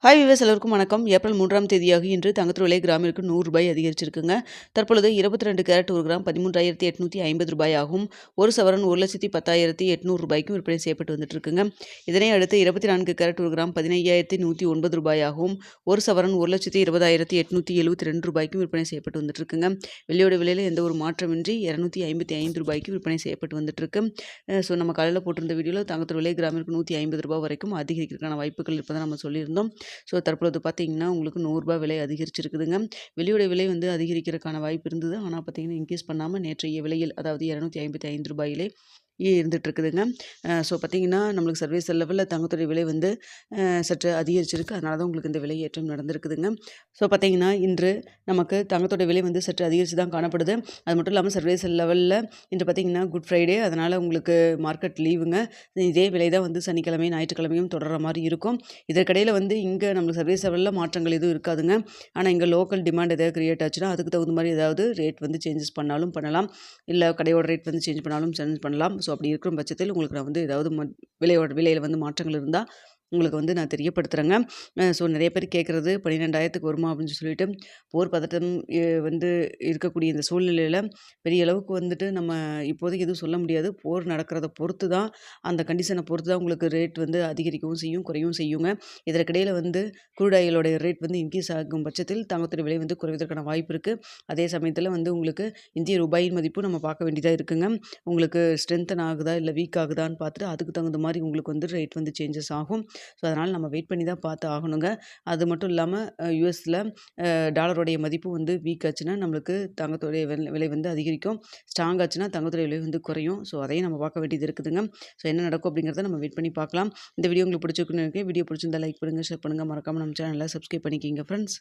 Hi viewers எல்லோருக்கும் வணக்கம். April 3ஆம் தேதியாக இன்று தங்கத்தின் விலை கிராமிற்கு ரூ. 100 அதிகரிச்சிருக்குங்க. தற்பொழுது 22 கேரட் 1 கிராம் 13,850 ஆகும். ஒரு சவரன் 1,10,800 விற்பனை செய்யப்பட்டு வந்துட்டு இருக்குங்க. இதனை அடுத்து 24 கேரட் 1 கிராம் 15,109 ஆகும். ஒரு சவரன் 1,20,872 விற்பனை செய்யப்பட்டு வந்துட்டு இருக்குங்க. வெள்ளியோட விலையில் எந்த ஒரு மாற்றமின்றி ரூ. 255 விற்பனை செய்யப்பட்டு வந்துட்டு இருக்கு. ஸோ நம்ம காலையில் போட்டிருந்த வீடியோவில் தங்கத்தின் விலை கிராமிற்கு ரூ. 150 வரைக்கும் அதிகரிக்கிறதுக்கான வாய்ப்புகள் இருப்பதை நம்ம சொல்லியிருந்தோம். ஸோ தற்பொழுது பார்த்தீங்கன்னா உங்களுக்கு ரூ. 100 விலை அதிகரிச்சிருக்குதுங்க. வெள்ளியோட விலை அதிகரிக்கிறதுக்கான வாய்ப்பு இருந்தது. ஆனால் பார்த்தீங்கன்னா இன்க்ரீஸ் பண்ணாமல் நேற்றைய விலையில் அதாவது ரூ. 255 இருந்துட்டு இருக்குதுங்க. ஸோ பார்த்தீங்கன்னா நம்மளுக்கு சர்வீஸ் லெவலில் தங்கத்துடைய விலை சற்று அதிகரிச்சிருக்கு. அதனால தான் உங்களுக்கு இந்த விலை ஏற்றம் நடந்திருக்குதுங்க. ஸோ பார்த்தீங்கன்னா இன்று நமக்கு தங்கத்தோட விலை சற்று அதிகரித்து தான் காணப்படுது. அது மட்டும் இல்லாமல் சர்வீஸ் லெவலில் இன்று பார்த்தீங்கன்னா குட் ஃப்ரைடே, அதனால் உங்களுக்கு மார்க்கெட் லீவுங்க. இதே விலை தான் சனிக்கிழமை ஞாயிற்றுக்கிழமையும் தொடர்ற மாதிரி இருக்கும். இதற்கிடையில் இங்கே நம்மளுக்கு சர்வீஸ் லெவலில் மாற்றங்கள் எதுவும் இருக்காதுங்க. ஆனால் இங்கே லோக்கல் டிமாண்ட் எதாவது கிரியேட் ஆச்சுன்னா அதுக்கு தகுந்த மாதிரி ஏதாவது ரேட் சேஞ்சஸ் பண்ணாலும் பண்ணலாம். இல்லை கடையோட ரேட் சேஞ்ச் பண்ணாலும் சேஞ்ச் பண்ணலாம். ஸோ அப்படி இருக்கிற பட்சத்தில் உங்களுக்கு நான் ஏதாவது விலையில் மாற்றங்கள் இருந்தால் உங்களுக்கு நான் தெரியப்படுத்துகிறேங்க. ஸோ நிறைய பேர் கேட்குறது 12,000க்கு வருமா அப்படின்னு சொல்லிட்டு போர் பதட்டம் இருக்கக்கூடிய இந்த சூழ்நிலையில் பெரிய அளவுக்கு நம்ம இப்போதைக்கு எதுவும் சொல்ல முடியாது. போர் நடக்கிறத பொறுத்து தான், அந்த கண்டிஷனை பொறுத்து தான் உங்களுக்கு ரேட் அதிகரிக்கவும் செய்யும், குறையவும் செய்யுங்க. இதற்கிடையில் க்ரூட் ஆயிலோடைய ரேட் இன்க்ரீஸ் ஆகும் பட்சத்தில் தங்கத்தோட விலை குறைவதற்கான வாய்ப்பு இருக்குது. அதே சமயத்தில் உங்களுக்கு இந்திய ரூபாயின் மதிப்பும் நம்ம பார்க்க வேண்டியதாக இருக்குங்க. உங்களுக்கு ஸ்ட்ரென்தன் ஆகுதா இல்லை வீக் ஆகுதான்னு பார்த்துட்டு அதுக்கு தகுந்த மாதிரி உங்களுக்கு ரேட் சேஞ்சஸ் ஆகும். ஸோ அதனால் நம்ம வெயிட் பண்ணி தான் பார்த்து ஆகணுங்க. அது மட்டும் இல்லாமல் யூஎஸில் டாலருடைய மதிப்பு வீக் ஆச்சுன்னா நம்மளுக்கு தங்கத்துடைய விலை அதிகரிக்கும். ஸ்ட்ராங் ஆச்சுன்னா தங்கத்துடைய விலை குறையும். ஸோ அதையும் நம்ம பார்க்க வேண்டியது இருக்குதுங்க. ஸோ என்ன நடக்கும் அப்படிங்கிறத நம்ம வெயிட் பண்ணி பார்க்கலாம். இந்த வீடியோ உங்களுக்கு பிடிச்சிருக்குன்னு நினைக்கிறேன். வீடியோ பிடிச்சிருந்தா லைக் பண்ணுங்கள், ஷேர் பண்ணுங்கள், மறக்காமல் நம்ம சேனலை சப்ஸ்கிரைப் பண்ணிக்கிங்க ஃப்ரெண்ட்ஸ்.